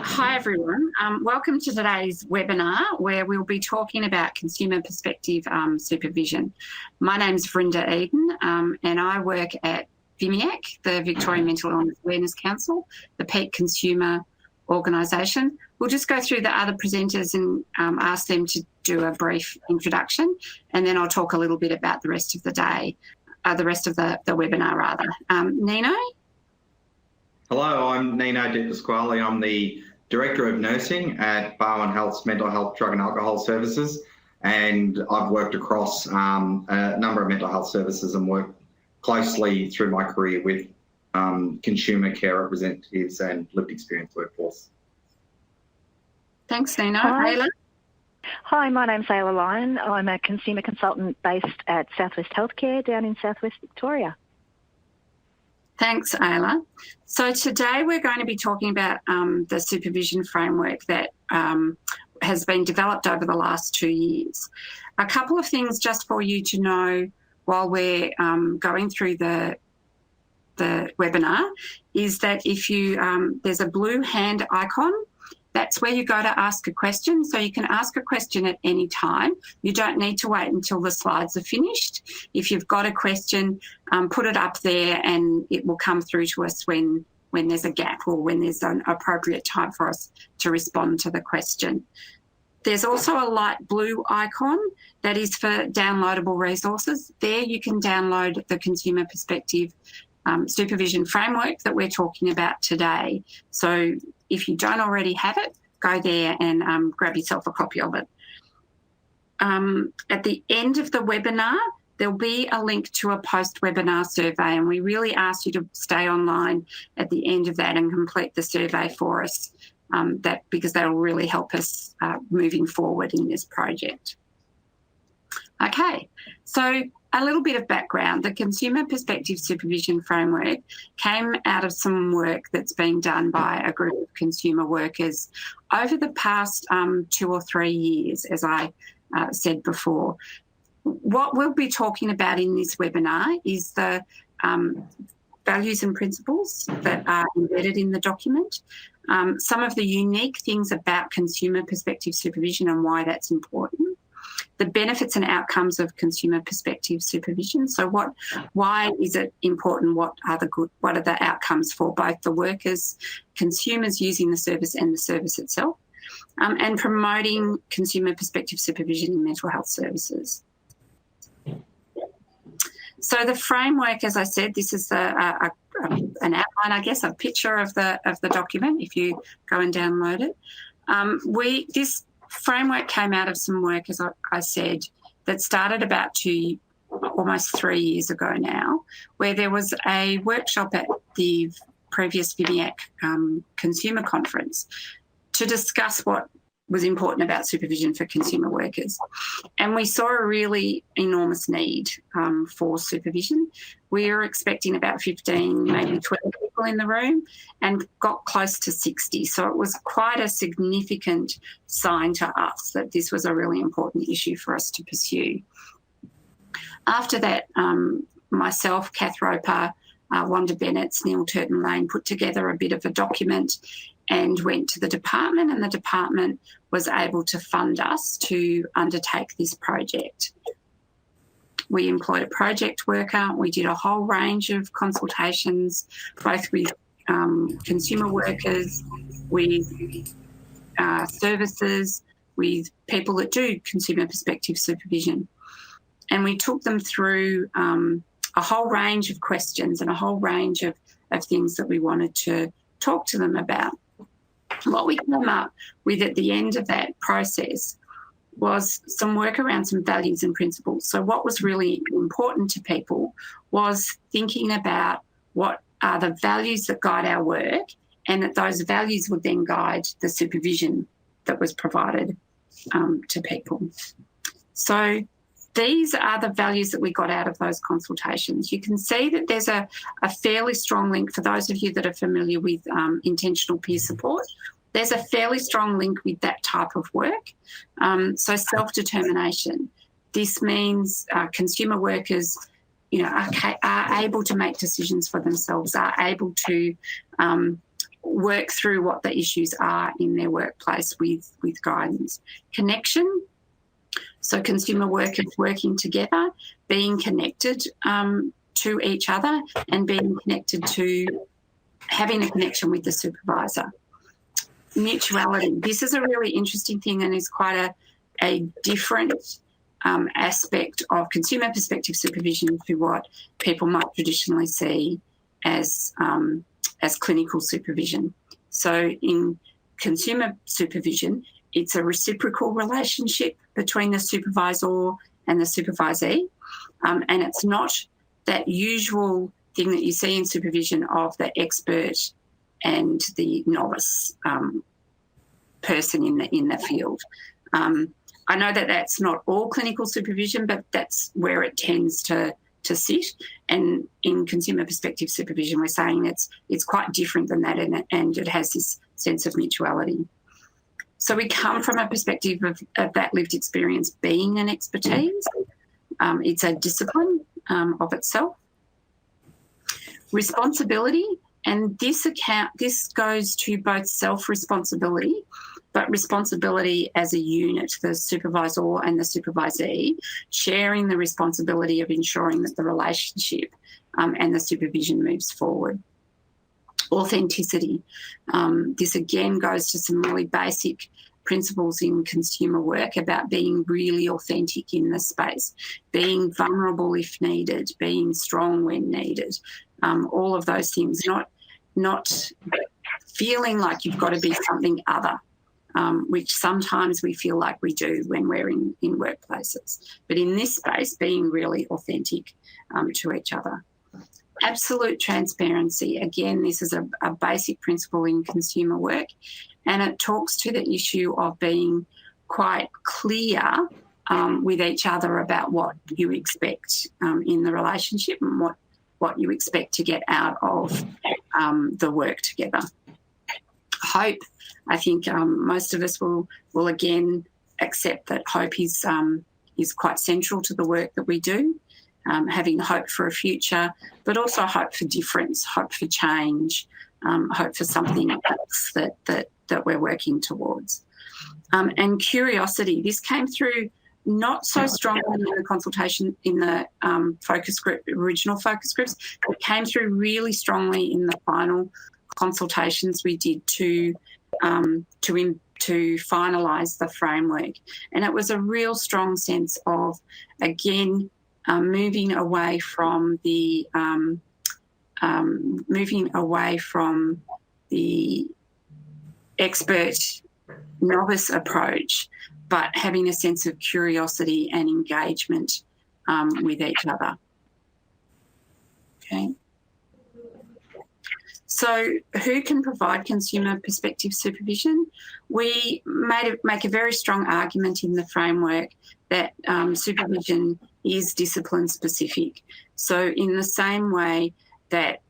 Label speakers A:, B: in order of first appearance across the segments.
A: Hi everyone, welcome to today's webinar where we'll be talking about consumer perspective supervision. My name's Verinda Eden and I work at VMIAC, the Victorian Mental Illness Awareness Council, the peak consumer organisation. We'll just go through the other presenters and ask them to do a brief introduction, and then I'll talk a little bit about the rest of the day, the rest of the webinar rather. Nino?
B: Hello, I'm Nino De Pasquale. I'm the Director of Nursing at Barwon Health's Mental Health, Drug and Alcohol Services, and I've worked across a number of mental health services and worked closely through my career with consumer care representatives and lived experience workforce.
A: Thanks, Nino. Ayla?
C: Hi, my name's Ayla Lyon. I'm a consumer consultant based at Southwest Healthcare down in Southwest Victoria.
A: Thanks, Ayla. So today we're going to be talking about the supervision framework that has been developed over the last 2 years. A couple of things just for you to know while we're going through the webinar is that if you there's a blue hand icon. That's where you go to ask a question. So you can ask a question at any time. You don't need to wait until the slides are finished. If you've got a question, put it up there and it will come through to us when there's a gap or when there's an appropriate time for us to respond to the question. There's also a light blue icon that is for downloadable resources. There you can download the consumer perspective supervision framework that we're talking about today. So if you don't already have it, go there and grab yourself a copy of it. At the end of the webinar, there'll be a link to a post-webinar survey, and we really ask you to stay online at the end of that and complete the survey for us, because that will really help us moving forward in this project. Okay, so a little bit of background. The Consumer Perspective Supervision Framework came out of some work that's been done by a group of consumer workers over the past 2 or 3 years, as I said before. What we'll be talking about in this webinar is the values and principles that are embedded in the document, some of the unique things about consumer perspective supervision and why that's important, the benefits and outcomes of consumer perspective supervision. So why is it important? What are the outcomes for both the workers, consumers using the service and the service itself, and promoting consumer perspective supervision in mental health services. So the framework, as I said, this is an outline, I guess, a picture of the document if you go and download it. This framework came out of some work, as I said, that started about almost 3 years ago now, where there was a workshop at the previous VMIAC consumer conference to discuss what was important about supervision for consumer workers. And we saw a really enormous need for supervision. We were expecting about 15, maybe 20 people in the room and got close to 60. So it was quite a significant sign to us that this was a really important issue for us to pursue. After that, myself, Kath Roper, Wanda Bennett, Neil Turton-Lane put together a bit of a document and went to the department, and the department was able to fund us to undertake this project. We employed a project worker. We did a whole range of consultations, both with consumer workers, with services, with people that do consumer perspective supervision. And we took them through a whole range of questions and a whole range of things that we wanted to talk to them about. What we came up with at the end of that process was some work around some values and principles. So what was really important to people was thinking about what are the values that guide our work, and that those values would then guide the supervision that was provided to people. So these are the values that we got out of those consultations. You can see that there's a fairly strong link for those of you that are familiar with intentional peer support. There's a fairly strong link with that type of work. So self-determination. This means consumer workers, are able to make decisions for themselves, are able to work through what the issues are in their workplace with guidance. Connection, so consumer workers working together, being connected to each other and being connected to having a connection with the supervisor. Mutuality, this is a really interesting thing and is quite a different aspect of consumer perspective supervision to what people might traditionally see as clinical supervision. So in consumer supervision, it's a reciprocal relationship between the supervisor and the supervisee, and it's not that usual thing that you see in supervision of the expert and the novice person in the field. I know that that's not all clinical supervision, but that's where it tends to sit. And in consumer perspective supervision, we're saying it's quite different than that, and it has this sense of mutuality. So we come from a perspective of that lived experience being an expertise. It's a discipline of itself. Responsibility, and this goes to both self-responsibility, but responsibility as a unit, the supervisor and the supervisee, sharing the responsibility of ensuring that the relationship and the supervision moves forward. Authenticity. This again goes to some really basic principles in consumer work about being really authentic in the space, being vulnerable if needed, being strong when needed, all of those things, not feeling like you've got to be something other, which sometimes we feel like we do when we're in workplaces. But in this space, being really authentic to each other. Absolute transparency. Again, this is a basic principle in consumer work, and it talks to the issue of being quite clear with each other about what you expect in the relationship and what you expect to get out of the work together. Hope, I think most of us will again accept that hope is quite central to the work that we do. Having hope for a future, but also hope for difference, hope for change, hope for something else that we're working towards. And curiosity, this came through not so strongly in the consultation in the focus group, original focus groups. It came through really strongly in the final consultations we did to finalise the framework. And it was a real strong sense of, again, moving away from the expert novice approach, but having a sense of curiosity and engagement with each other. Okay. So who can provide consumer perspective supervision? We make a very strong argument in the framework that supervision is discipline specific. So in the same way that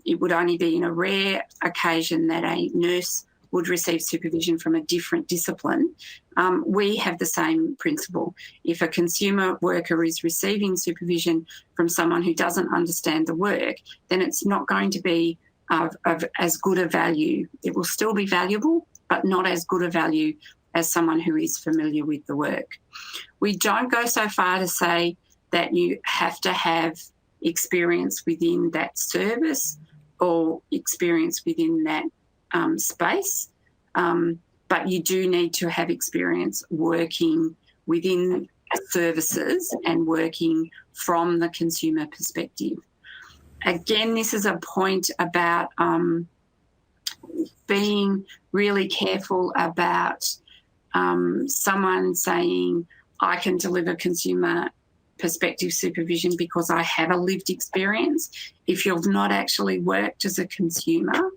A: it would only be in a rare occasion that a nurse would receive supervision from a different discipline, we have the same principle. If a consumer worker is receiving supervision from someone who doesn't understand the work, then it's not going to be of as good a value. It will still be valuable, but not as good a value as someone who is familiar with the work. We don't go so far to say that you have to have experience within that service or experience within that space, but you do need to have experience working within services and working from the consumer perspective. Again, this is a point about being really careful about someone saying, I can deliver consumer perspective supervision because I have a lived experience. If you've not actually worked as a consumer,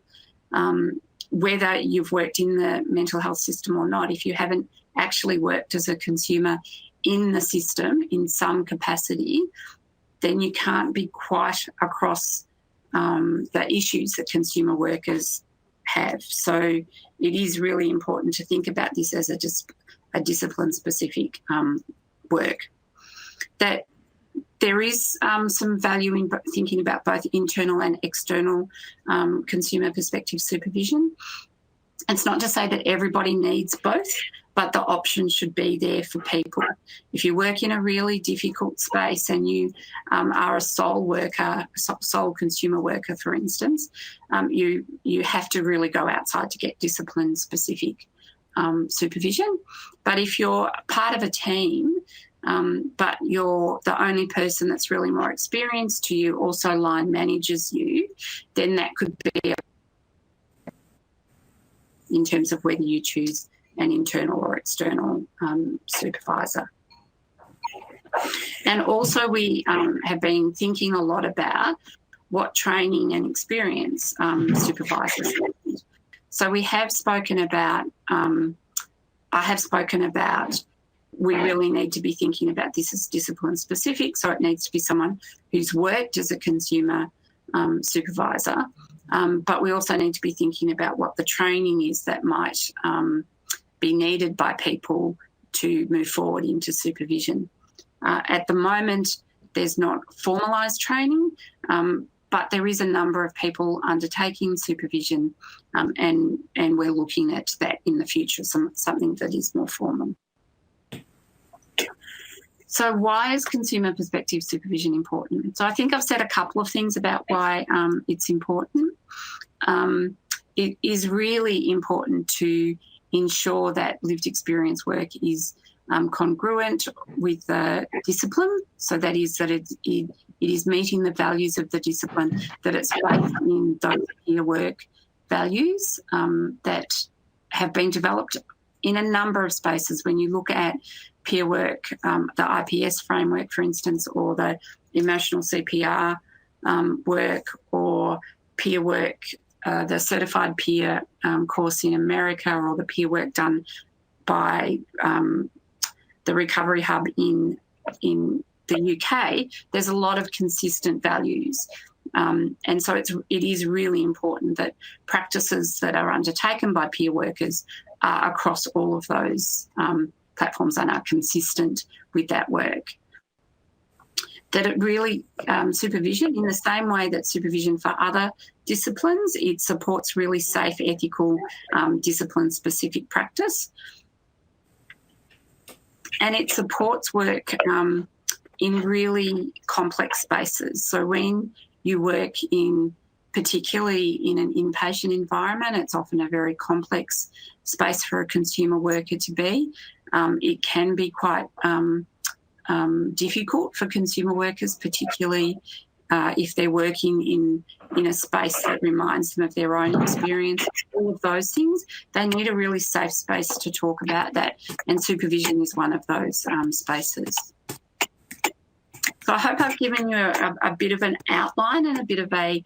A: whether you've worked in the mental health system or not, if you haven't actually worked as a consumer in the system in some capacity, then you can't be quite across the issues that consumer workers have. So it is really important to think about this as a discipline-specific work. That there is some value in thinking about both internal and external consumer perspective supervision. It's not to say that everybody needs both, but the option should be there for people. If you work in a really difficult space and you are a sole worker, sole consumer worker, for instance, you have to really go outside to get discipline-specific supervision. But if you're part of a team, but you're the only person that's really more experienced to you, also line manages you, then that could be in terms of whether you choose an internal or external supervisor. And also we have been thinking a lot about what training and experience supervisors need. So we have spoken about, I have spoken about, we really need to be thinking about this as discipline specific, so it needs to be someone who's worked as a consumer supervisor. But we also need to be thinking about what the training is that might be needed by people to move forward into supervision. At the moment, there's not formalised training, but there is a number of people undertaking supervision, and we're looking at that in the future, something that is more formal. So why is consumer perspective supervision important? So I think I've said a couple of things about why it's important. It is really important to ensure that lived experience work is congruent with the discipline. So that is that it is meeting the values of the discipline, that it's based in those peer work values that have been developed in a number of spaces. When you look at peer work, the IPS framework, for instance, or the emotional CPR work, or peer work, the certified peer course in America, or the peer work done by the Recovery Hub in the UK, there's a lot of consistent values. And so it is really important that practices that are undertaken by peer workers are across all of those platforms and are consistent with that work. That it really, supervision, in the same way that supervision for other disciplines, it supports really safe, ethical, discipline-specific practice. And it supports work in really complex spaces. So when you work particularly in an inpatient environment, it's often a very complex space for a consumer worker to be. It can be quite difficult for consumer workers, particularly if they're working in a space that reminds them of their own experience. All of those things, they need a really safe space to talk about that, and supervision is one of those spaces. So I hope I've given you a bit of an outline and a bit of a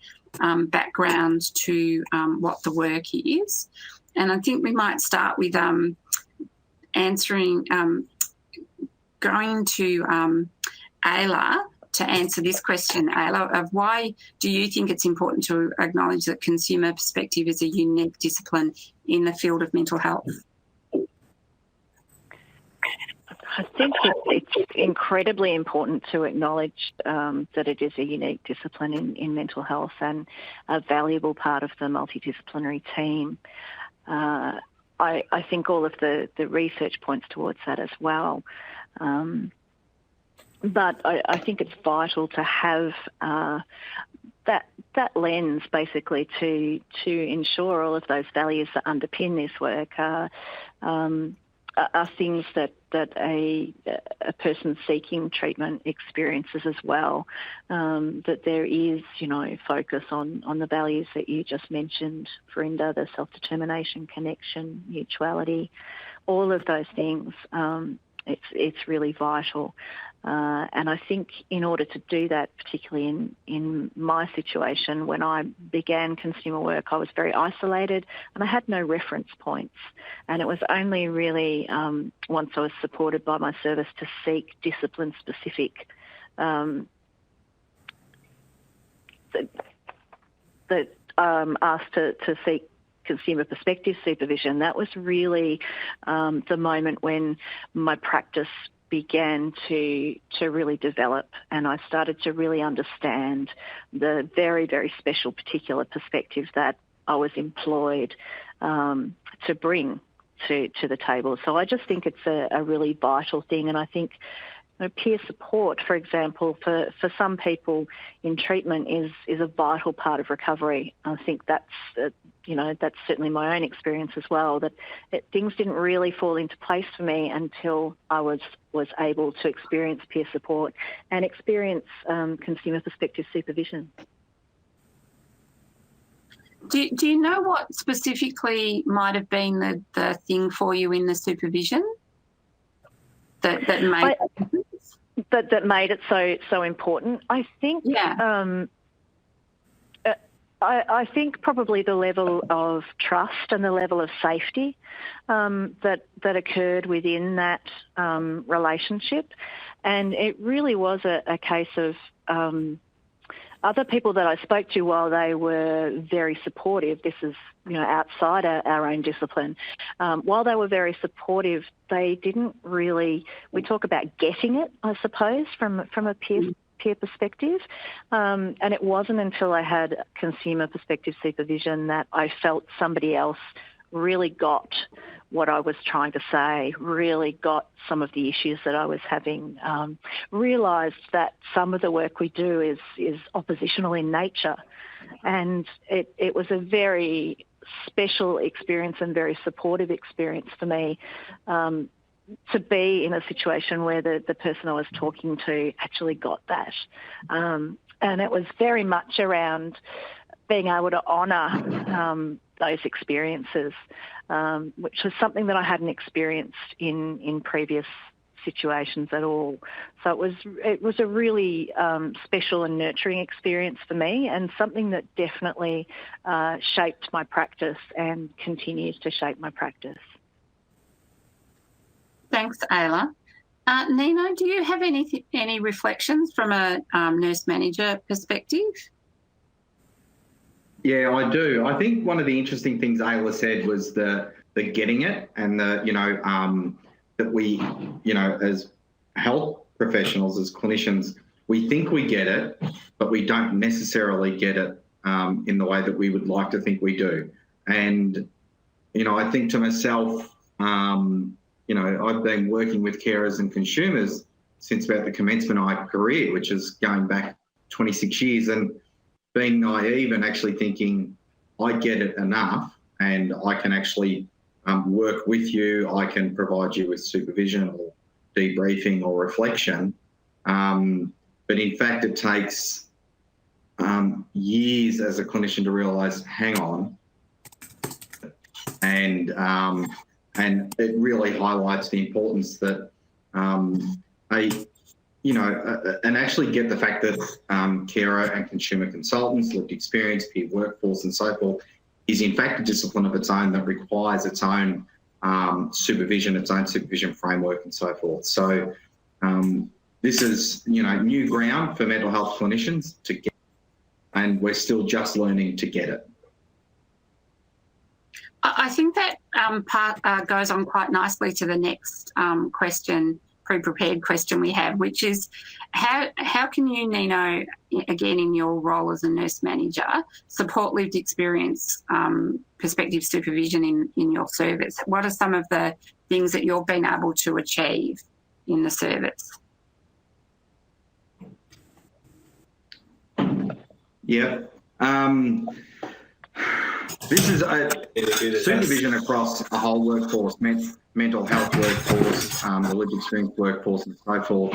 A: background to what the work is. And I think we might start with answering, going to Ayla to answer this question, Ayla, of why do you think it's important to acknowledge that consumer perspective is a unique discipline in the field of mental health?
C: I think it's incredibly important to acknowledge that it is a unique discipline in mental health and a valuable part of the multidisciplinary team. I think all of the research points towards that as well. But I think it's vital to have that lens, basically, to ensure all of those values that underpin this work are things that a person seeking treatment experiences as well. That there is, focus on the values that you just mentioned, Verinda, the self-determination, connection, mutuality, all of those things. It's really vital. And I think in order to do that, particularly in my situation, when I began consumer work, I was very isolated and I had no reference points. And it was only really once I was supported by my service to seek discipline-specific asked to seek consumer perspective supervision. That was really the moment when my practice began to really develop, and I started to really understand the very, very special particular perspective that I was employed to bring to the table. So I just think it's a really vital thing, and I think peer support, for example, for some people in treatment is a vital part of recovery. I think that's that's certainly my own experience as well, that things didn't really fall into place for me until I was able to experience peer support and experience consumer perspective supervision.
A: Do you know what specifically might have been the thing for you in the supervision that made
C: that made it so important? I think I think probably the level of trust and the level of safety that occurred within that relationship, and it really was a case of other people that I spoke to, while they were very supportive, this is outside our own discipline, while they were very supportive, they didn't really, we talk about getting it, I suppose, from a peer perspective, and it wasn't until I had consumer perspective supervision that I felt somebody else really got what I was trying to say, really got some of the issues that I was having, realised that some of the work we do is oppositional in nature. And it was a very special experience and very supportive experience for me to be in a situation where the person I was talking to actually got that. And it was very much around being able to honour those experiences, which was something that I hadn't experienced in previous situations at all. So it was a really special and nurturing experience for me, and something that definitely shaped my practice and continues to shape my practice.
A: Thanks, Ayla. Nino, do you have any reflections from a nurse manager perspective?
B: Yeah, I do. I think one of the interesting things Ayla said was the getting it, and that we, as health professionals, as clinicians, we think we get it, but we don't necessarily get it in the way that we would like to think we do. And, I think to myself, I've been working with carers and consumers since about the commencement of my career, which is going back 26 years, and being naive and actually thinking I get it enough and I can actually work with you, I can provide you with supervision or debriefing or reflection. But in fact, it takes years as a clinician to realise, hang on, and it really highlights the importance that and actually get the fact that carer and consumer consultants, lived experience, peer workforce and so forth is in fact a discipline of its own that requires its own supervision, its own supervision framework and so forth. So this is, new ground for mental health clinicians to get, and we're still just learning to get it.
A: I think that part goes on quite nicely to the next pre-prepared question we have, which is how can you, Nino, again in your role as a nurse manager, support lived experience perspective supervision in your service? What are some of the things that you've been able to achieve in the service?
B: Yeah. This is a supervision across a whole workforce, mental health workforce, the lived experience workforce and so forth,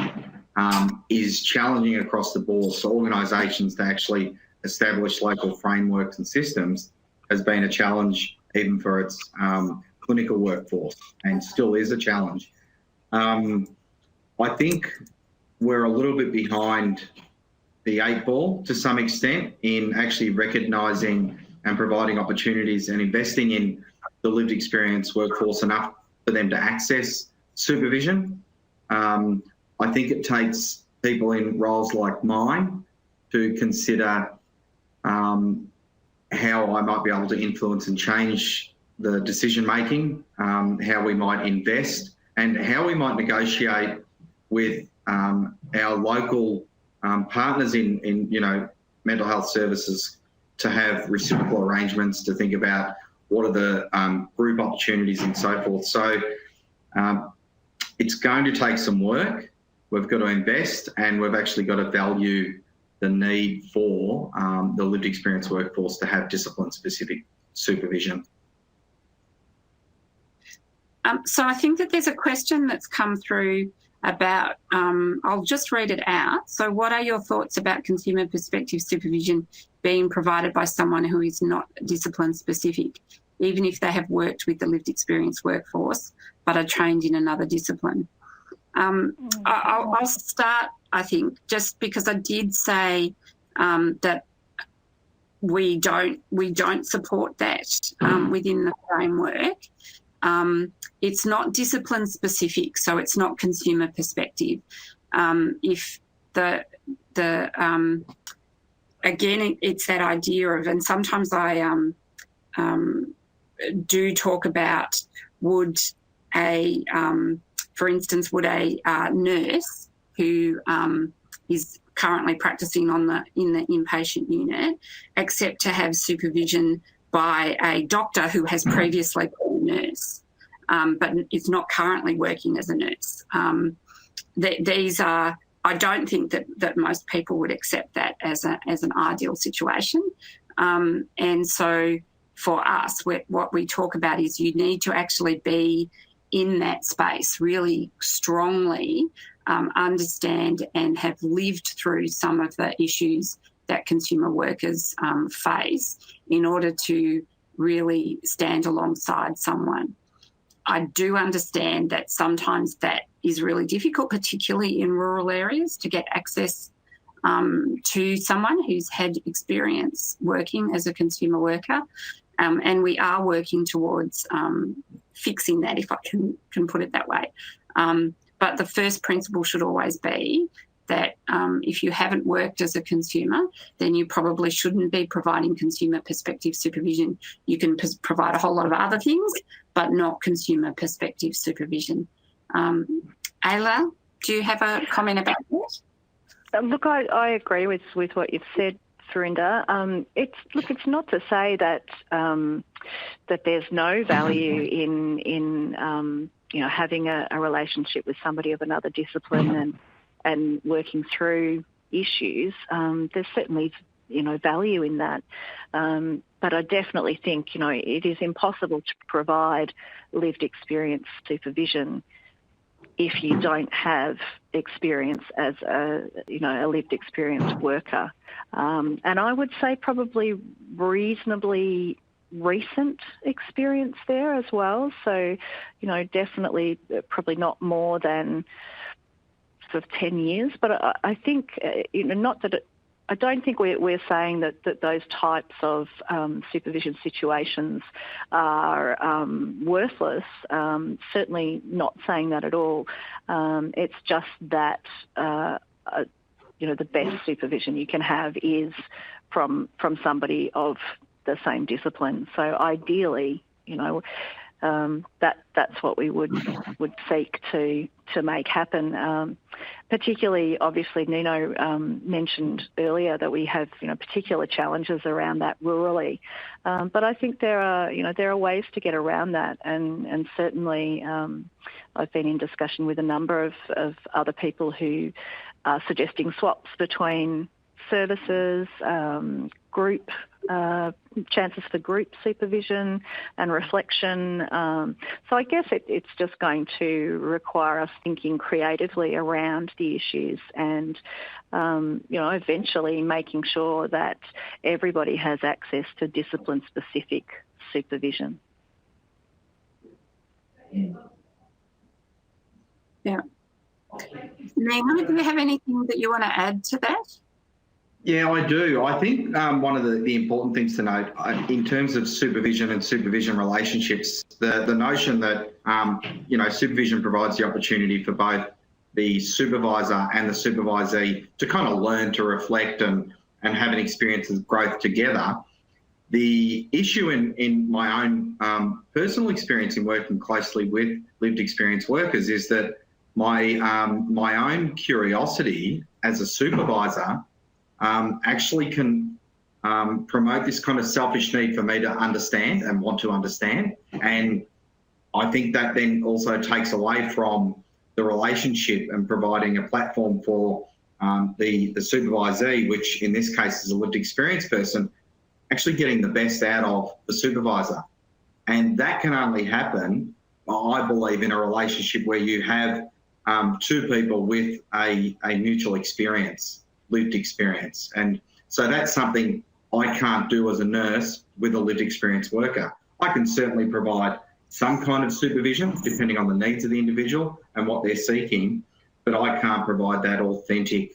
B: is challenging across the board. So organisations to actually establish local frameworks and systems has been a challenge even for its clinical workforce, and still is a challenge. I think we're a little bit behind the 8 ball to some extent in actually recognising and providing opportunities and investing in the lived experience workforce enough for them to access supervision. I think it takes people in roles like mine to consider how I might be able to influence and change the decision making, how we might invest and how we might negotiate with our local partners in mental health services to have reciprocal arrangements, to think about what are the group opportunities and so forth. So it's going to take some work. We've got to invest, and we've actually got to value the need for the lived experience workforce to have discipline-specific supervision.
A: So I think that there's a question that's come through about, I'll just read it out. So what are your thoughts about consumer perspective supervision being provided by someone who is not discipline specific, even if they have worked with the lived experience workforce but are trained in another discipline? I'll start, I think, just because I did say that we don't support that within the framework. It's not discipline specific, so it's not consumer perspective. If again, it's that idea of, and sometimes I do talk about, would a nurse who is currently practicing in the inpatient unit accept to have supervision by a doctor who has previously been a nurse, but is not currently working as a nurse? These are, I don't think that most people would accept that as an ideal situation. And so for us, what we talk about is you need to actually be in that space, really strongly understand and have lived through some of the issues that consumer workers face in order to really stand alongside someone. I do understand that sometimes that is really difficult, particularly in rural areas, to get access to someone who's had experience working as a consumer worker. And we are working towards fixing that, if I can put it that way. But the first principle should always be that if you haven't worked as a consumer, then you probably shouldn't be providing consumer perspective supervision. You can provide a whole lot of other things, but not consumer perspective supervision. Ayla, do you have a comment about that?
C: Look, I agree with what you've said, Verinda. It's not to say that that there's no value in having a relationship with somebody of another discipline and working through issues. There's certainly value in that, but I definitely think it is impossible to provide lived experience supervision if you don't have experience as a lived experience worker. And I would say probably reasonably recent experience there as well. So, definitely probably not more than sort of 10 years. But I think, not that I don't think we're saying that those types of supervision situations are worthless. Certainly not saying that at all. It's just that the best supervision you can have is from somebody of the same discipline. So ideally, that's what we would seek to make happen. Particularly, obviously, Nino mentioned earlier that we have particular challenges around that rurally, but I think there are ways to get around that, and certainly I've been in discussion with a number of other people who are suggesting swaps between services, group chances for group supervision and reflection. So I guess it's just going to require us thinking creatively around the issues and, eventually making sure that everybody has access to discipline-specific supervision.
A: Yeah. Nina, do you have anything that you want to add to that?
B: Yeah, I do. I think one of the important things to note in terms of supervision and supervision relationships, the notion that, supervision provides the opportunity for both the supervisor and the supervisee to kind of learn to reflect and have an experience of growth together. The issue in my own personal experience in working closely with lived experience workers is that my own curiosity as a supervisor actually can promote this kind of selfish need for me to understand and want to understand. And I think that then also takes away from the relationship and providing a platform for the supervisee, which in this case is a lived experience person, actually getting the best out of the supervisor. And that can only happen, I believe, in a relationship where you have two people with a mutual experience, lived experience. And so that's something I can't do as a nurse with a lived experience worker. I can certainly provide some kind of supervision depending on the needs of the individual and what they're seeking, but I can't provide that authentic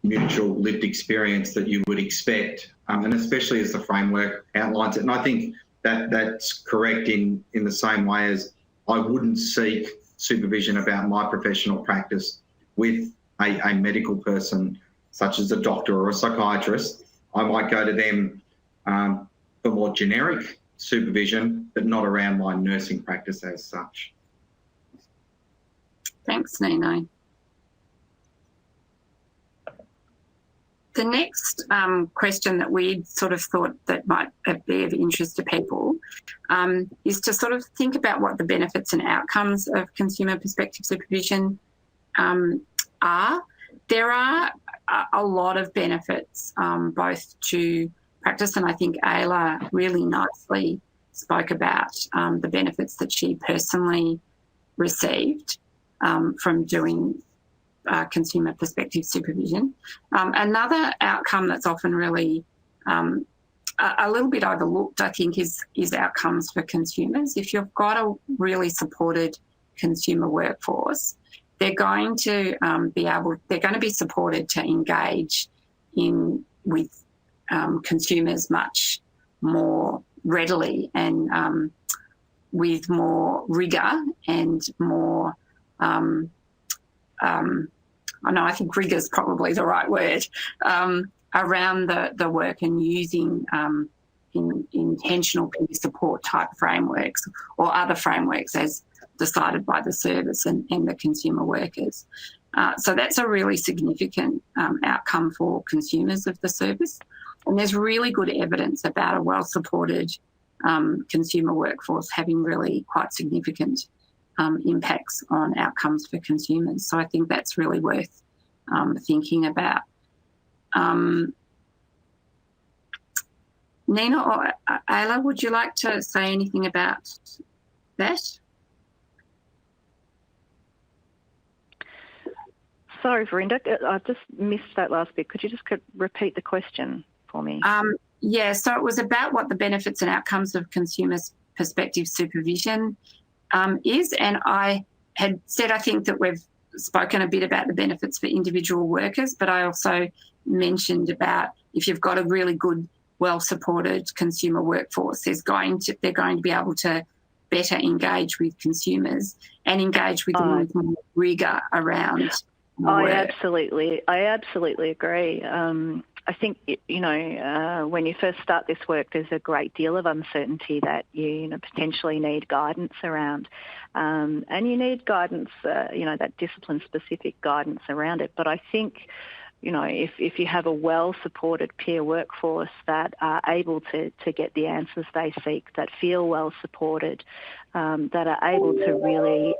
B: mutual lived experience that you would expect, and especially as the framework outlines it. And I think that that's correct in the same way as I wouldn't seek supervision about my professional practice with a medical person such as a doctor or a psychiatrist. I might go to them for more generic supervision, but not around my nursing practice as such.
A: Thanks, Nino. The next question that we sort of thought that might be of interest to people is to sort of think about what the benefits and outcomes of consumer perspective supervision are. There are a lot of benefits both to practice, and I think Ayla really nicely spoke about the benefits that she personally received from doing consumer perspective supervision. Another outcome that's often really a little bit overlooked, I think, is outcomes for consumers. If you've got a really supported consumer workforce, they're going to be supported to engage with consumers much more readily and with more rigour and more I think rigour is probably the right word, around the work and using intentional peer support type frameworks or other frameworks as decided by the service and the consumer workers. So that's a really significant outcome for consumers of the service. And there's really good evidence about a well-supported consumer workforce having really quite significant impacts on outcomes for consumers. So I think that's really worth thinking about. Nina or Ayla, would you like to say anything about that?
C: Sorry, Verinda, I just missed that last bit. Could you just repeat the question for me?
A: Yeah, so it was about what the benefits and outcomes of consumer perspective supervision is. And I had said, I think that we've spoken a bit about the benefits for individual workers, but I also mentioned about if you've got a really good, well-supported consumer workforce, they're going to be able to better engage with consumers and engage with them with more rigour around work.
C: I absolutely agree. I think, when you first start this work, there's a great deal of uncertainty that you potentially need guidance around. And you need guidance, that discipline-specific guidance around it. But I think, if you have a well-supported peer workforce that are able to get the answers they seek, that feel well-supported, that are able to really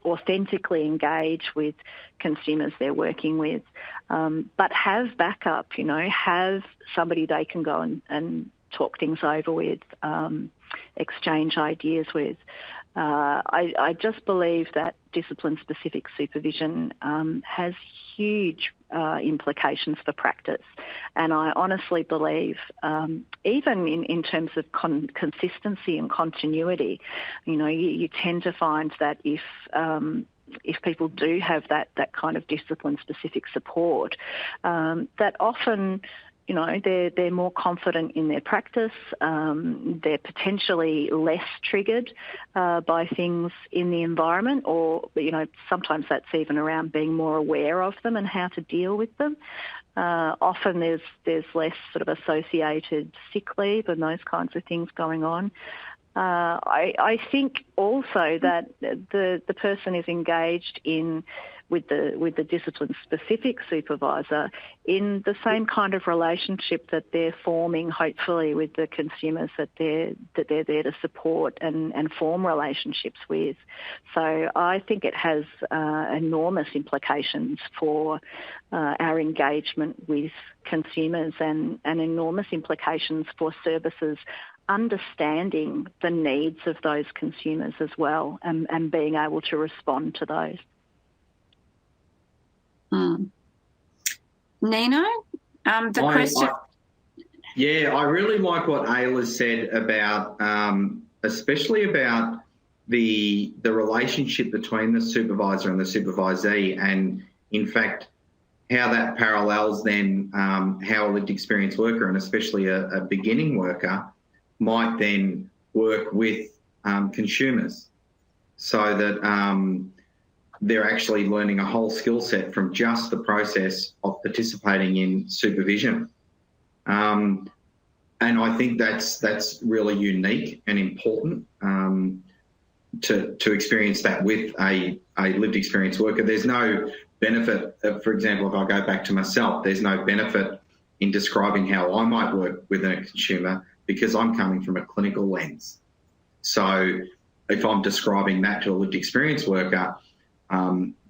C: authentically engage with consumers they're working with, but have backup, have somebody they can go and talk things over with, exchange ideas with. I just believe that discipline-specific supervision has huge implications for practice. And I honestly believe, even in terms of consistency and continuity, you tend to find that if people do have that kind of discipline-specific support, that often they're more confident in their practice. They're potentially less triggered by things in the environment, or sometimes that's even around being more aware of them and how to deal with them. Often there's less sort of associated sick leave and those kinds of things going on. I think also that the person is engaged in with the discipline-specific supervisor in the same kind of relationship that they're forming, hopefully, with the consumers that they're there to support and form relationships with. So I think it has enormous implications for our engagement with consumers and enormous implications for services understanding the needs of those consumers as well and being able to respond to those.
A: Nino, the question...
B: I really like what Ayla said about, especially about the relationship between the supervisor and the supervisee, and in fact, how that parallels then how a lived experience worker, and especially a beginning worker, might then work with consumers, so that they're actually learning a whole skill set from just the process of participating in supervision. And I think that's really unique and important to experience that with a lived experience worker. There's no benefit, for example, if I go back to myself, there's no benefit in describing how I might work with a consumer because I'm coming from a clinical lens. So if I'm describing that to a lived experience worker,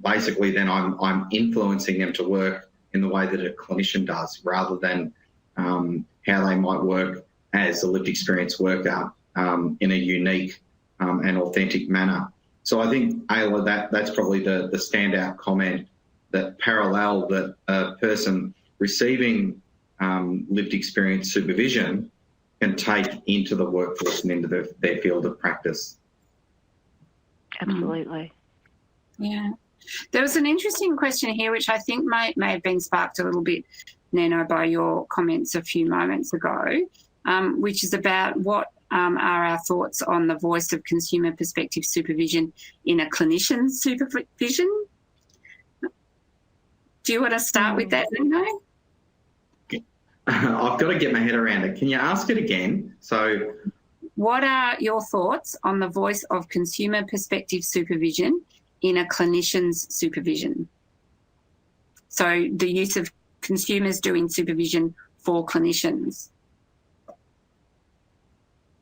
B: basically then I'm influencing them to work in the way that a clinician does, rather than how they might work as a lived experience worker in a unique and authentic manner. So I think, Ayla, that's probably the standout comment, that parallel that a person receiving lived experience supervision can take into the workforce and into their field of practice.
C: Absolutely.
A: Yeah. There was an interesting question here, which I think may have been sparked a little bit, Nino, by your comments a few moments ago, which is about what are our thoughts on the voice of consumer perspective supervision in a clinician's supervision. Do you want to start with that, Nino?
B: I've got to get my head around it. Can you ask it again? So,
A: what are your thoughts on the voice of consumer perspective supervision in a clinician's supervision? So the use of consumers doing supervision for clinicians.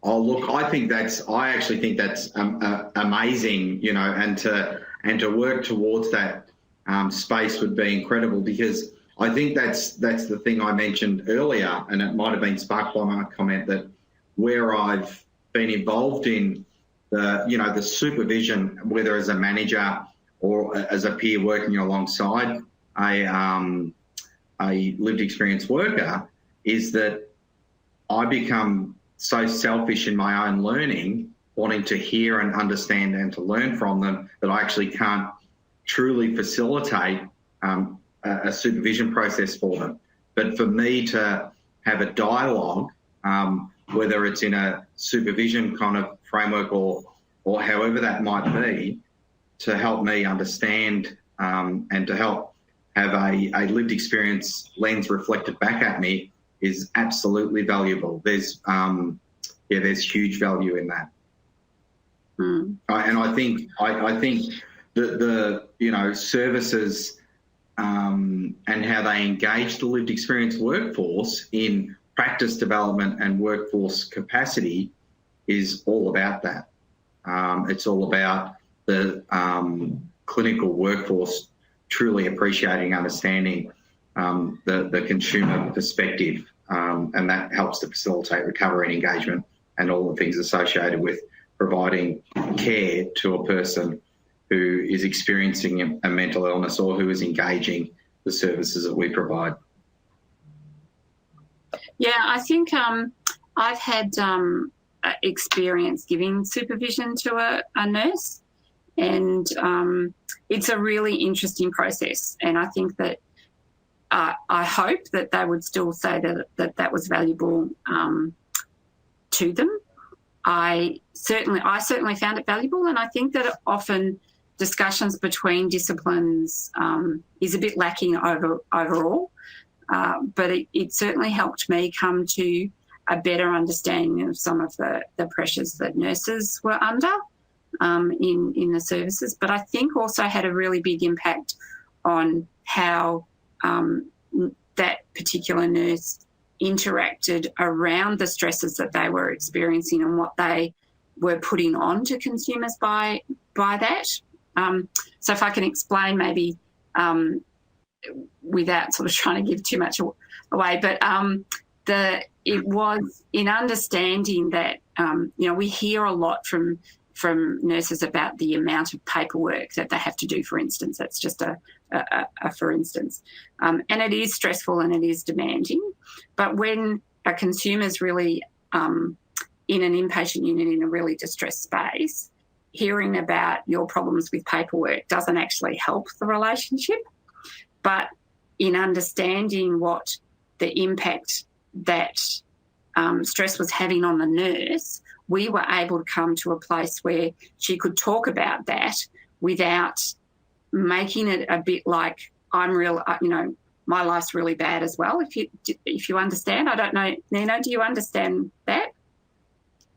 B: Oh, look, I actually think that's amazing, you know, and to work towards that space would be incredible, because I think that's the thing I mentioned earlier, and it might have been sparked by my comment, that where I've been involved in the supervision, whether as a manager or as a peer working alongside a lived experience worker, is that I become so selfish in my own learning, wanting to hear and understand and to learn from them, that I actually can't truly facilitate a supervision process for them. But for me to have a dialogue, whether it's in a supervision kind of framework or however that might be, to help me understand and to help have a lived experience lens reflected back at me, is absolutely valuable. There's huge value in that. And I think the services and how they engage the lived experience workforce in practice development and workforce capacity is all about that. It's all about the clinical workforce truly appreciating, understanding the consumer perspective, and that helps to facilitate recovery and engagement and all the things associated with providing care to a person who is experiencing a mental illness or who is engaging the services that we provide.
A: Yeah, I think I've had experience giving supervision to a nurse, and it's a really interesting process. And I think that I hope that they would still say that was valuable to them. I certainly found it valuable, and I think that often discussions between disciplines is a bit lacking overall. But it certainly helped me come to better understanding of some of the pressures that nurses were under in the services, but I think also had a really big impact on how that particular nurse interacted around the stresses that they were experiencing and what they were putting on to consumers by that. So if I can explain maybe without sort of trying to give too much away, but it was in understanding that, we hear a lot from nurses about the amount of paperwork that they have to do, for instance. That's just a for instance. And it is stressful and it is demanding. But when a consumer's really in an inpatient unit in a really distressed space, hearing about your problems with paperwork doesn't actually help the relationship. But in understanding what the impact that stress was having on the nurse, we were able to come to a place where she could talk about that without making it a bit like I'm real, my life's really bad as well. If you understand, I don't know, Nino, do you understand that?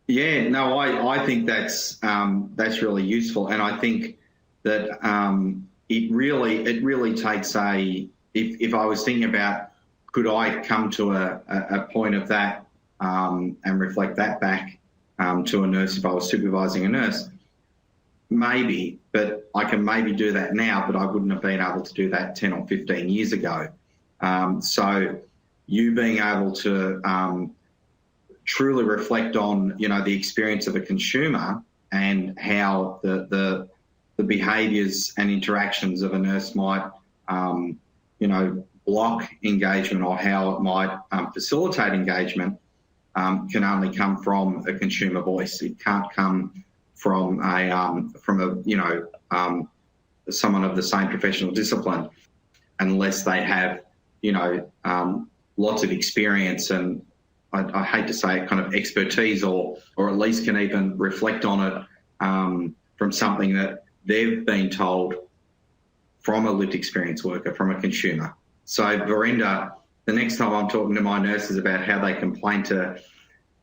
B: Yeah, no, I think that's really useful, and I think that it really takes if I was thinking about could I come to a point of that and reflect that back to a nurse if I was supervising a nurse, maybe, but I can maybe do that now, but I wouldn't have been able to do that 10 or 15 years ago. So you being able to truly reflect on, the experience of a consumer and how the behaviours and interactions of a nurse might, block engagement or how it might facilitate engagement can only come from a consumer voice. It can't come from someone of the same professional discipline unless they have, lots of experience and I hate to say it, kind of expertise or at least can even reflect on it from something that they've been told from a lived experience worker, from a consumer. So, Verinder, the next time I'm talking to my nurses about how they complain to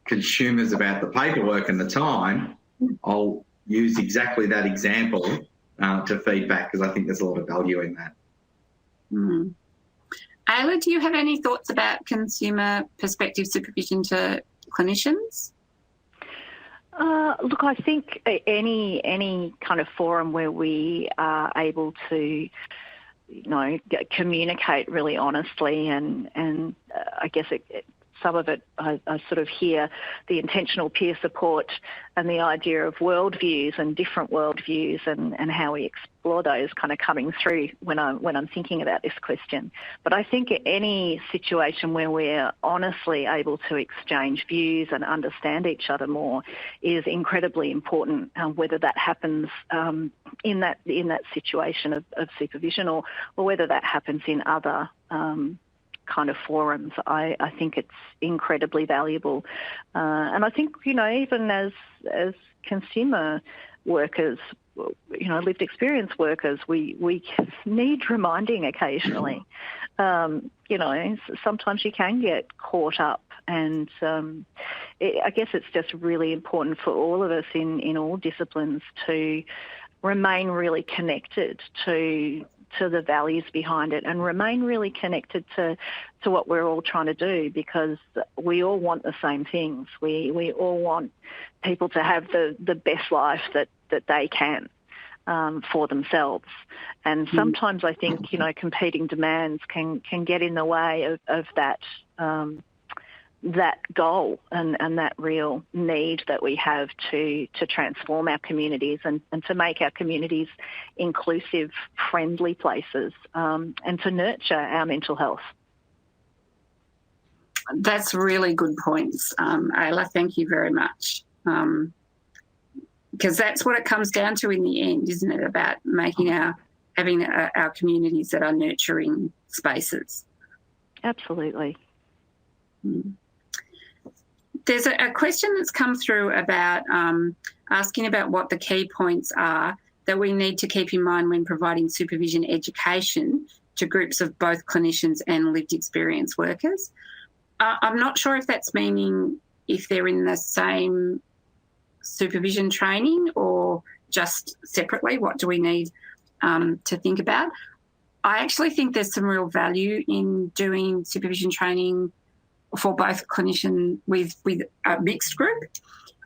B: consumers about the paperwork and the time, I'll use exactly that example to feedback because I think there's a lot of value in that.
A: Mm. Ayla, do you have any thoughts about consumer perspective supervision to clinicians?
C: Look, I think any kind of forum where we are able to, communicate really honestly and I guess some of it, I sort of hear the intentional peer support and the idea of worldviews and different worldviews and how we explore those kind of coming through when I'm thinking about this question. But I think any situation where we're honestly able to exchange views and understand each other more is incredibly important, whether that happens in that situation of supervision or whether that happens in other kind of forums. I think it's incredibly valuable. And I think, even as consumer workers, lived experience workers, we need reminding occasionally. Sometimes you can get caught up and I guess it's just really important for all of us in all disciplines to remain really connected to the values behind it and remain really connected to what we're all trying to do because we all want the same things. We all want people to have the best life that they can for themselves. And sometimes I think, competing demands can get in the way of that that goal and that real need that we have to transform our communities and to make our communities inclusive, friendly places and to nurture our mental health.
A: That's really good points, Ayla. Thank you very much. Because that's what it comes down to in the end, isn't it? About having our communities that are nurturing spaces.
C: Absolutely.
A: There's a question that's come through about asking about what the key points are that we need to keep in mind when providing supervision education to groups of both clinicians and lived experience workers. I'm not sure if that's meaning if they're in the same supervision training or just separately. What do we need to think about? I actually think there's some real value in doing supervision training for both clinician with a mixed group.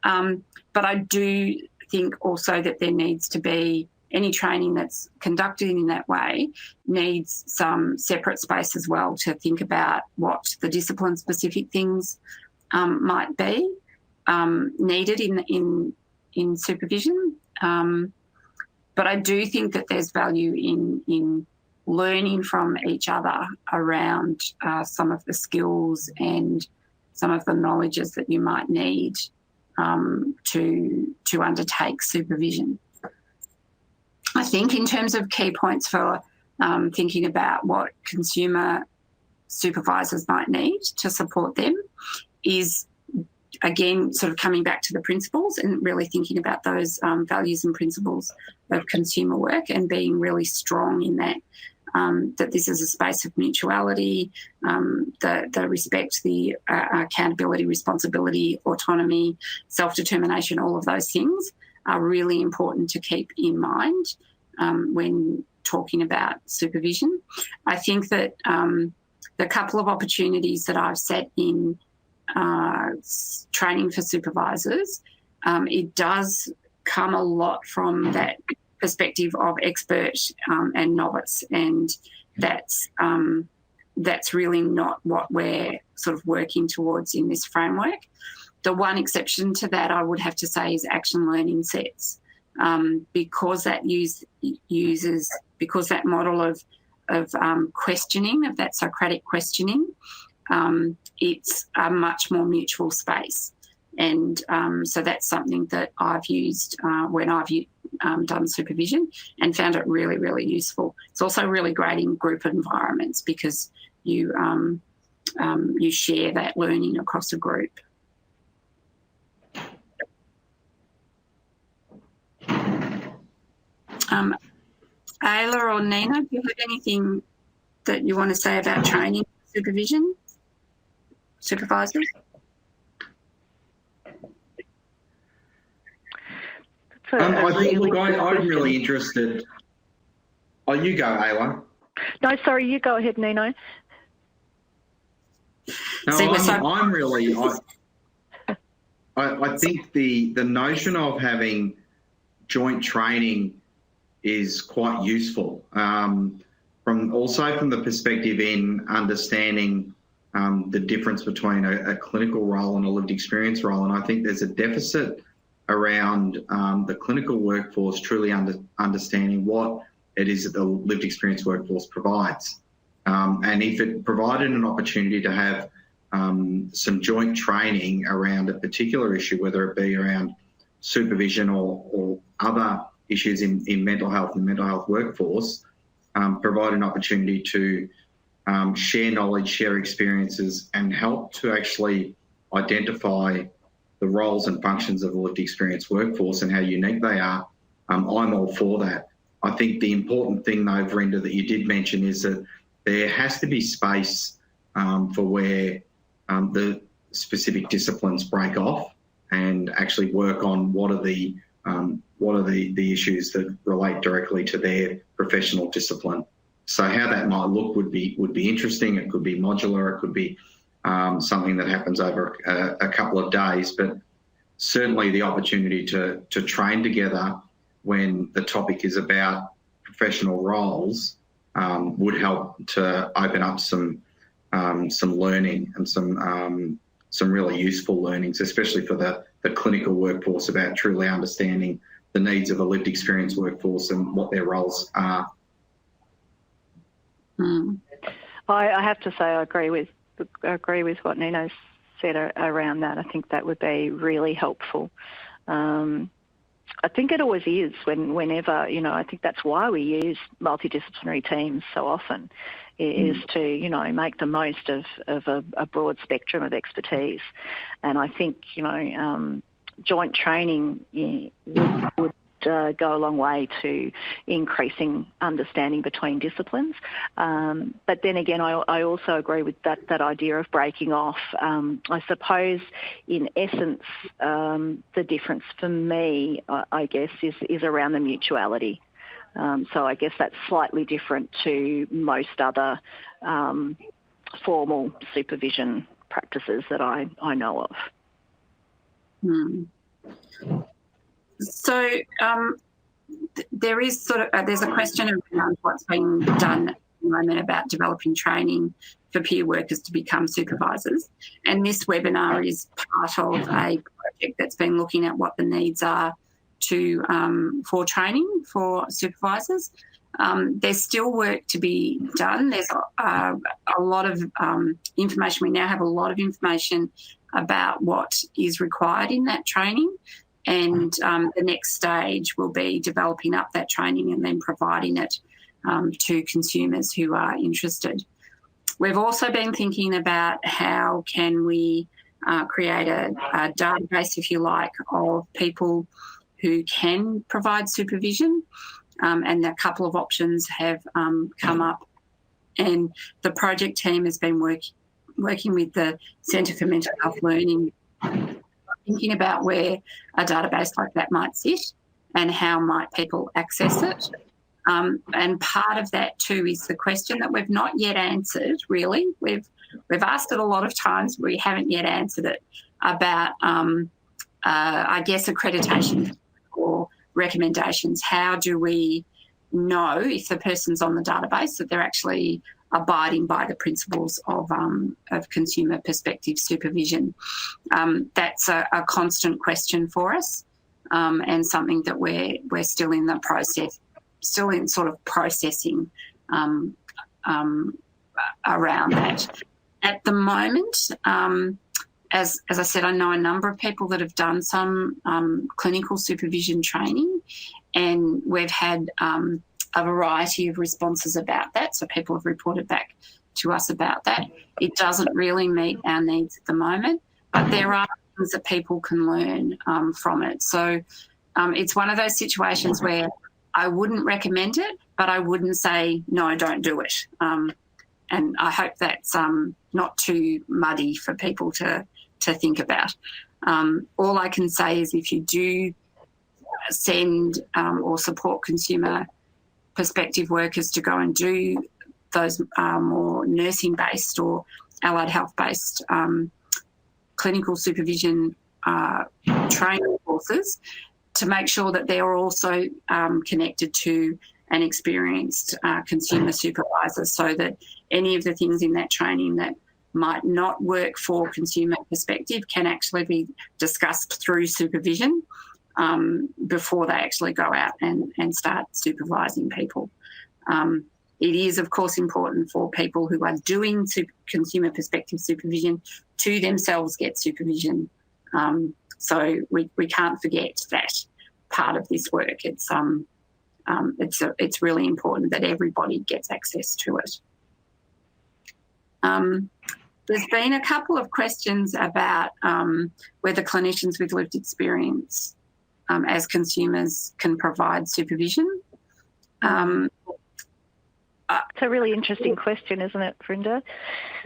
A: But I do think also that there needs to be any training that's conducted in that way needs some separate space as well to think about what the discipline-specific things might be needed in supervision. But I do think that there's value in learning from each other around some of the skills and some of the knowledges that you might need to undertake supervision. I think in terms of key points for thinking about what consumer supervisors might need to support them is, again, sort of coming back to the principles and really thinking about those values and principles of consumer work and being really strong in that, that this is a space of mutuality, the respect, the accountability, responsibility, autonomy, self-determination, all of those things are really important to keep in mind when talking about supervision. I think that the couple of opportunities that I've set in training for supervisors, it does come a lot from that perspective of expert and novice, and that's really not what we're sort of working towards in this framework. The one exception to that I would have to say is action learning sets, because that because that model of questioning, of that Socratic questioning, it's a much more mutual space. And so that's something that I've used when I've done supervision and found it really, really useful. It's also really great in group environments because you share that learning across a group. Ayla or Nina, do you have anything that you want to say about training supervision supervisors?
B: I'm really interested. Oh, you go, Ayla.
C: No, sorry, you go ahead, Nino.
B: No, I think the notion of having joint training is quite useful. From the perspective in understanding the difference between a clinical role and a lived experience role, and I think there's a deficit around the clinical workforce truly understanding what it is that the lived experience workforce provides. And if it provided an opportunity to have some joint training around a particular issue, whether it be around supervision or other issues in mental health and mental health workforce, provide an opportunity to share knowledge, share experiences, and help to actually identify the roles and functions of the lived experience workforce and how unique they are, I'm all for that. I think the important thing, though, Verinda, that you did mention is that there has to be space for where the specific disciplines break off and actually work on what are the issues that relate directly to their professional discipline. So how that might look would be interesting. It could be modular. It could be something that happens over a couple of days, but certainly the opportunity to train together when the topic is about professional roles would help to open up some learning and some really useful learnings, especially for the clinical workforce, about truly understanding the needs of a lived experience workforce and what their roles are.
C: I have to say I agree with what Nino said around that. I think that would be really helpful. I think it always is whenever, I think that's why we use multidisciplinary teams so often, is to, make the most of a broad spectrum of expertise. And I think, joint training would go a long way to increasing understanding between disciplines. But then again, I also agree with that idea of breaking off. I suppose, in essence, the difference for me, I guess, is around the mutuality. So I guess that's slightly different to most other formal supervision practices that I know of.
A: So there is there's a question around what's being done at the moment about developing training for peer workers to become supervisors, and this webinar is part of a project that's been looking at what the needs are for training for supervisors. There's still work to be done. There's a lot of information. We now have a lot of information about what is required in that training, and the next stage will be developing up that training and then providing it to consumers who are interested. We've also been thinking about how can we create a database, if you like, of people who can provide supervision, and a couple of options have come up. And the project team has been working with the Centre for Mental Health Learning, thinking about where a database like that might sit and how might people access it. And part of that too is the question that we've not yet answered, really. We've asked it a lot of times, but we haven't yet answered it, about, I guess, accreditation or recommendations. How do we know if the person's on the database that they're actually abiding by the principles of consumer perspective supervision? That's a constant question for us, and something that we're still in the process, still in sort of processing around that. At the moment, as I said, I know a number of people that have done some clinical supervision training, and we've had a variety of responses about that. So people have reported back to us about that. It doesn't really meet our needs at the moment, but there are things that people can learn from it. So it's one of those situations where I wouldn't recommend it, but I wouldn't say, no, don't do it. And I hope that's not too muddy for people to think about. All I can say is if you do send or support consumer perspective workers to go and do those more nursing-based or allied health-based clinical supervision training courses, to make sure that they're also connected to an experienced consumer supervisor, so that any of the things in that training that might not work for consumer perspective can actually be discussed through supervision before they actually go out and start supervising people. It is, of course, important for people who are doing consumer perspective supervision to themselves get supervision. So we can't forget that part of this work. It's really important that everybody gets access to it. There's been a couple of questions about whether clinicians with lived experience as consumers can provide supervision.
C: It's a really interesting question, isn't it, Verinda?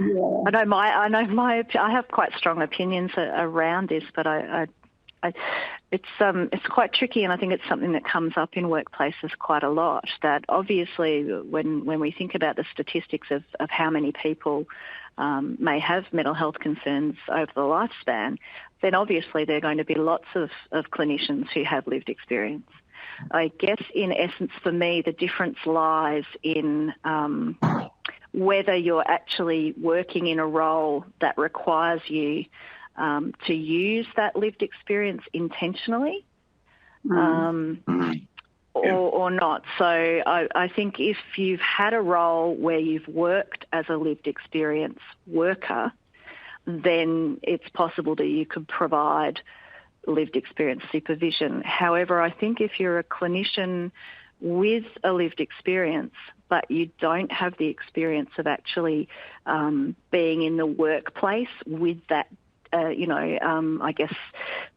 A: Yeah.
C: I have quite strong opinions around this, but it's quite tricky, and I think it's something that comes up in workplaces quite a lot. That obviously, when we think about the statistics of how many people may have mental health concerns over the lifespan, then obviously there are going to be lots of clinicians who have lived experience. I guess, in essence, for me, the difference lies in whether you're actually working in a role that requires you to use that lived experience intentionally or not. So I think if you've had a role where you've worked as a lived experience worker, then it's possible that you could provide lived experience supervision. However, I think if you're a clinician with a lived experience, but you don't have the experience of actually being in the workplace with that I guess,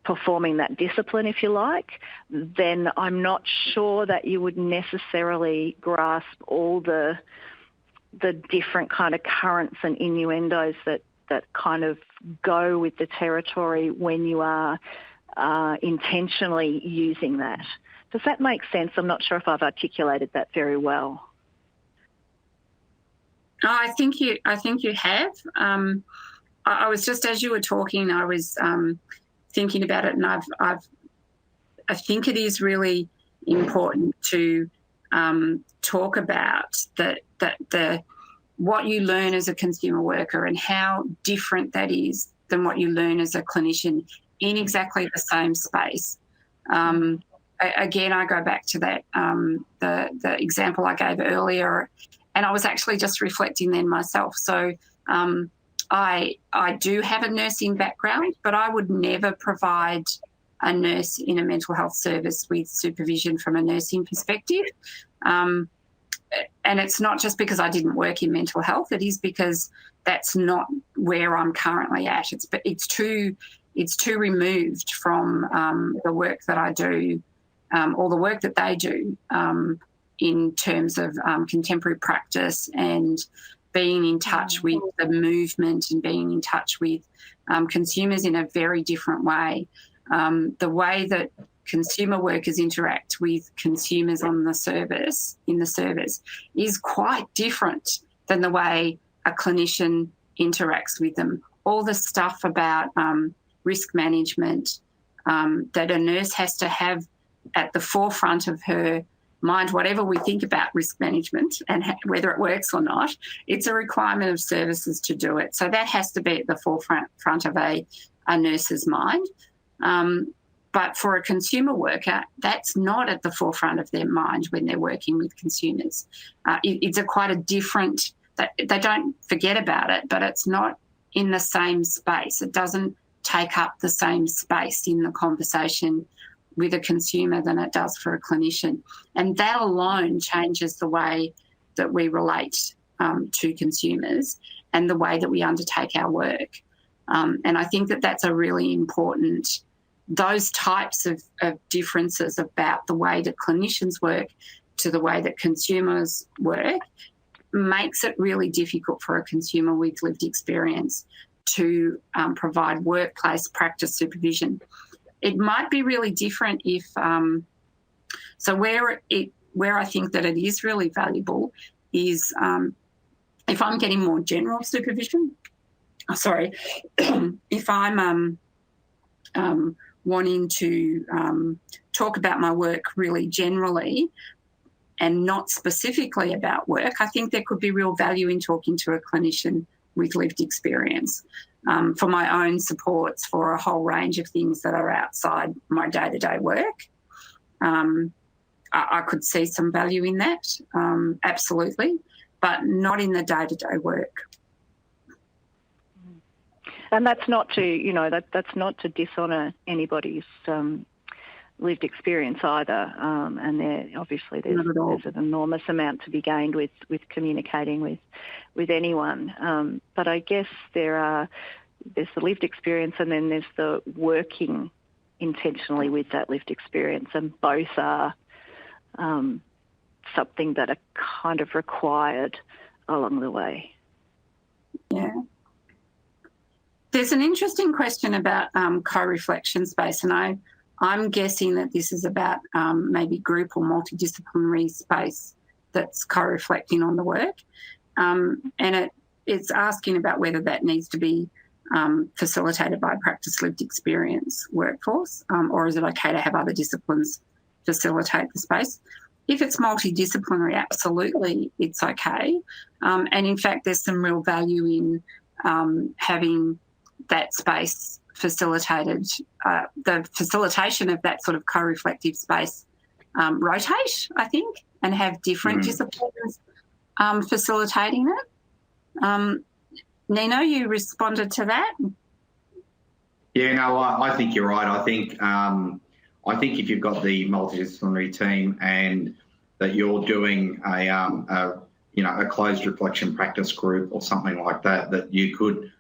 C: performing that discipline, if you like, then I'm not sure that you would necessarily grasp all the different kind of currents and innuendos that kind of go with the territory when you are intentionally using that. Does that make sense? I'm not sure if I've articulated that very well.
A: Oh, I think you have. I was just, as you were talking, I was thinking about it, and I think it is really important to talk about what you learn as a consumer worker and how different that is than what you learn as a clinician in exactly the same space. Again, I go back to that the example I gave earlier, and I was actually just reflecting then myself. So I do have a nursing background, but I would never provide a nurse in a mental health service with supervision from a nursing perspective. And it's not just because I didn't work in mental health. It is because that's not where I'm currently at. It's too removed from the work that I do, or the work that they do, in terms of contemporary practice and being in touch with the movement and being in touch with consumers in a very different way. The way that consumer workers interact with consumers in the service is quite different than the way a clinician interacts with them. All the stuff about risk management that a nurse has to have at the forefront of her mind, whatever we think about risk management and whether it works or not, it's a requirement of services to do it. So that has to be at the forefront of a nurse's mind. But for a consumer worker, that's not at the forefront of their mind when they're working with consumers. It's quite a different, they don't forget about it, but it's not in the same space. It doesn't take up the same space in the conversation with a consumer than it does for a clinician. And that alone changes the way that we relate to consumers and the way that we undertake our work. And I think that that's a really important, those types of differences about the way that clinicians work to the way that consumers work makes it really difficult for a consumer with lived experience to provide workplace practice supervision. It might be really different if, so where I think that it is really valuable is if I'm getting more general supervision, if I'm wanting to talk about my work really generally and not specifically about work, I think there could be real value in talking to a clinician with lived experience for my own supports for a whole range of things that are outside my day-to-day work. I could see some value in that, absolutely, but not in the day-to-day work.
C: And that's not to, that's not to dishonour anybody's lived experience either. And there's an enormous amount to be gained with communicating with anyone. But I guess there's the lived experience, and then there's the working intentionally with that lived experience, and both are something that are kind of required along the way.
A: Yeah. There's an interesting question about co-reflection space, and I'm guessing that this is about maybe group or multidisciplinary space that's co-reflecting on the work. And it's asking about whether that needs to be facilitated by a practice lived experience workforce, or is it okay to have other disciplines facilitate the space? If it's multidisciplinary, absolutely, it's okay. And in fact, there's some real value in having that space facilitated, the facilitation of that sort of co-reflective space rotate, I think, and have different disciplines facilitating it. Nino, you responded to that?
B: Yeah, no, I think you're right. I think if you've got the multidisciplinary team and that you're doing a closed reflection practice group or something like that, that you could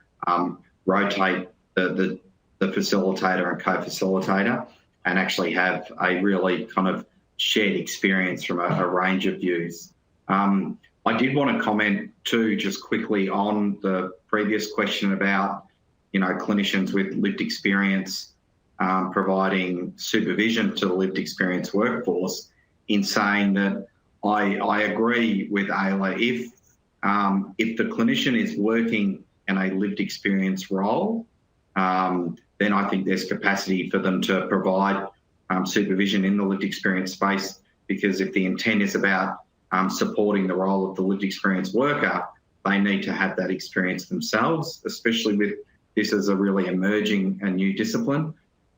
B: rotate the facilitator and co-facilitator, and actually have a really kind of shared experience from a range of views. I did want to comment too, just quickly on the previous question about, clinicians with lived experience providing supervision to the lived experience workforce, in saying that I agree with Ayla. If the clinician is working in a lived experience role, then I think there's capacity for them to provide supervision in the lived experience space, because if the intent is about supporting the role of the lived experience worker, they need to have that experience themselves, especially with this as a really emerging and new discipline.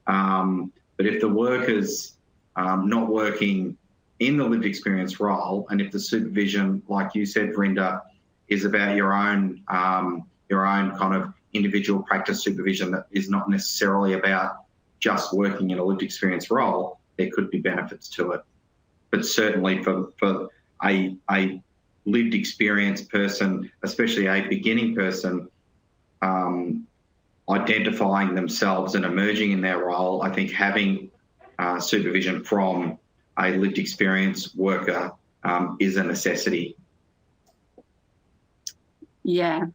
B: But if the worker's not working in the lived experience role, and if the supervision, like you said, Verinda, is about your own kind of individual practice supervision that is not necessarily about just working in a lived experience role, there could be benefits to it. But certainly for a lived experience person, especially a beginning person, identifying themselves and emerging in their role, I think having supervision from a lived experience worker is a necessity.
A: Yeah.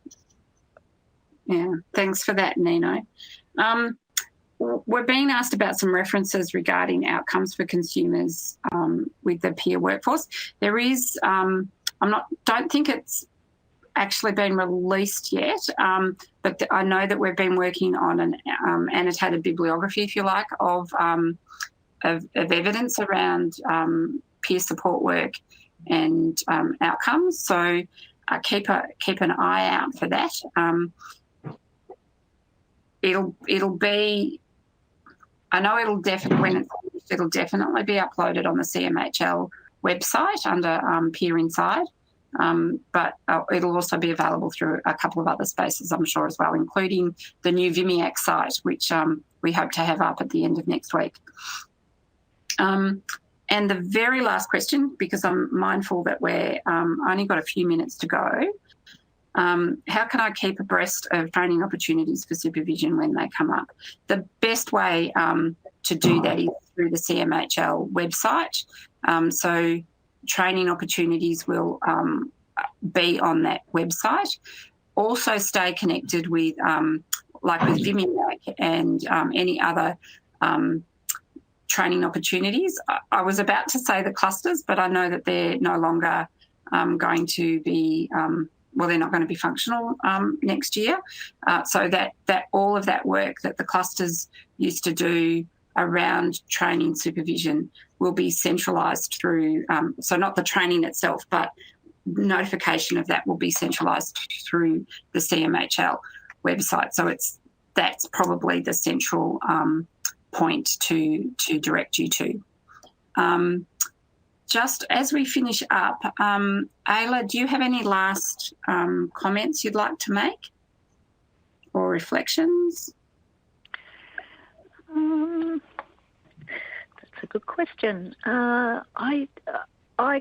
A: Thanks for that, Nino. We're being asked about some references regarding outcomes for consumers with the peer workforce. There is, don't think it's actually been released yet, but I know that we've been working on an annotated bibliography, if you like, of evidence around peer support work and outcomes. So keep an eye out for that. It'll be, I know it'll definitely, when it's finished, it'll definitely be uploaded on the CMHL website under Peer Inside, but it'll also be available through a couple of other spaces, I'm sure, as well, including the new VimiAct site, which we hope to have up at the end of next week. And the very last question, because I'm mindful that we're only got a few minutes to go, how can I keep abreast of training opportunities for supervision when they come up? The best way to do that is through the CMHL website. So training opportunities will be on that website. Also stay connected with, like with VimiAct and any other training opportunities. I was about to say the clusters, but I know that they're no longer going to be, they're not going to be functional next year. So that all of that work that the clusters used to do around training supervision will be centralised through, so not the training itself, but notification of that will be centralised through the CMHL website. So that's probably the central point to direct you to. Just as we finish up, Ayla, do you have any last comments you'd like to make or reflections?
C: That's a good question. I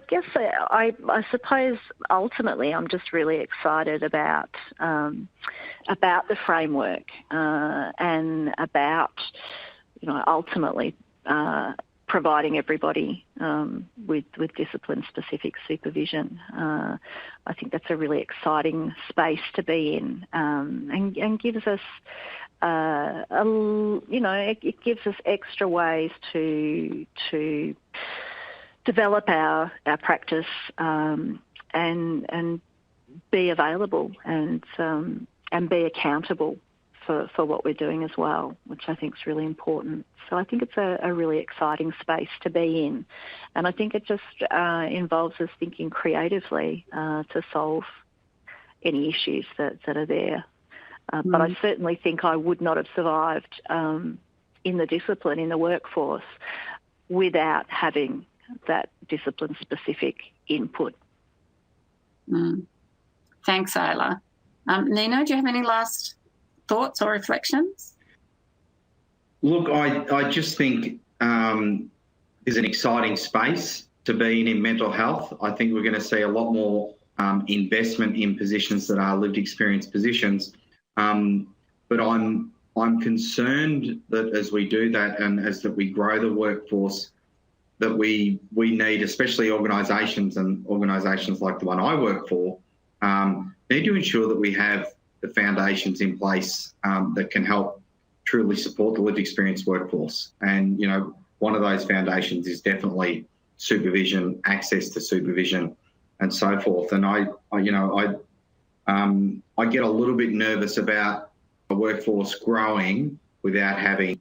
C: guess I suppose ultimately I'm just really excited about the framework and about, ultimately providing everybody with discipline-specific supervision. I think that's a really exciting space to be in, and gives us, it gives us extra ways to develop our practice and be available and be accountable for what we're doing as well, which I think is really important. So I think it's a really exciting space to be in. And I think it just involves us thinking creatively to solve any issues that are there. But I certainly think I would not have survived in the discipline, in the workforce, without having that discipline-specific input.
A: Thanks, Ayla. Nino, do you have any last thoughts or reflections?
B: Look, I just think is an exciting space to be in mental health. I think we're going to see a lot more investment in positions that are lived experience positions. But I'm I'm concerned that as we do that and as that we grow the workforce, that we need, especially organisations and organisations like the one I work for, need to ensure that we have the foundations in place that can help truly support the lived experience workforce. And, you know, one of those foundations is definitely supervision, access to supervision and so forth. And I get a little bit nervous about a workforce growing without having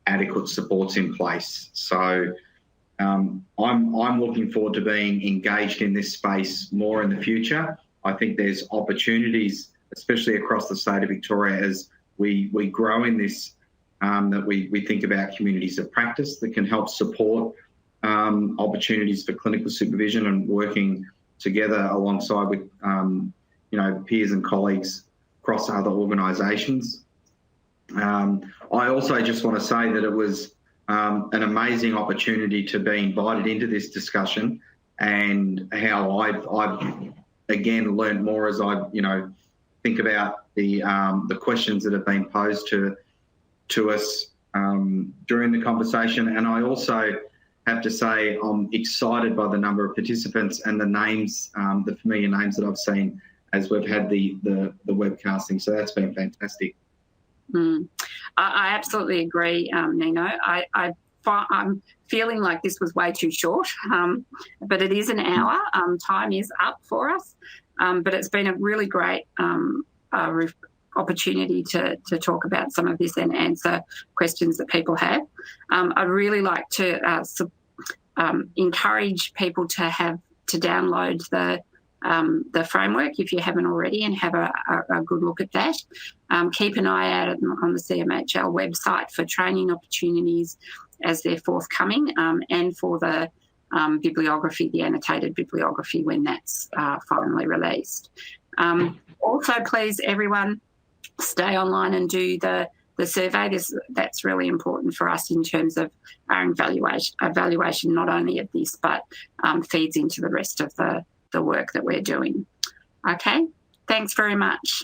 B: adequate supports in place. So I'm looking forward to being engaged in this space more in the future. I think there's opportunities, especially across the state of Victoria, as we grow in this, that we think about communities of practice that can help support opportunities for clinical supervision and working together alongside with peers and colleagues across other organisations. I also just want to say that it was an amazing opportunity to be invited into this discussion, and how I've again learned more as I think about the questions that have been posed to us during the conversation. And I also have to say I'm excited by the number of participants and the names, the familiar names that I've seen as we've had the webcasting. So that's been fantastic.
A: I absolutely agree, Nino. I'm feeling like this was way too short, but it is an hour. Time is up for us, but it's been a really great opportunity to talk about some of this and answer questions that people have. I'd really like to encourage people to download the framework if you haven't already, and have a good look at that. Keep an eye out on the CMHL website for training opportunities as they're forthcoming, and for the bibliography, the annotated bibliography, when that's finally released. Also, please, everyone, stay online and do the survey. That's really important for us in terms of our evaluation not only of this, but feeds into the rest of the work that we're doing. Okay, thanks very much.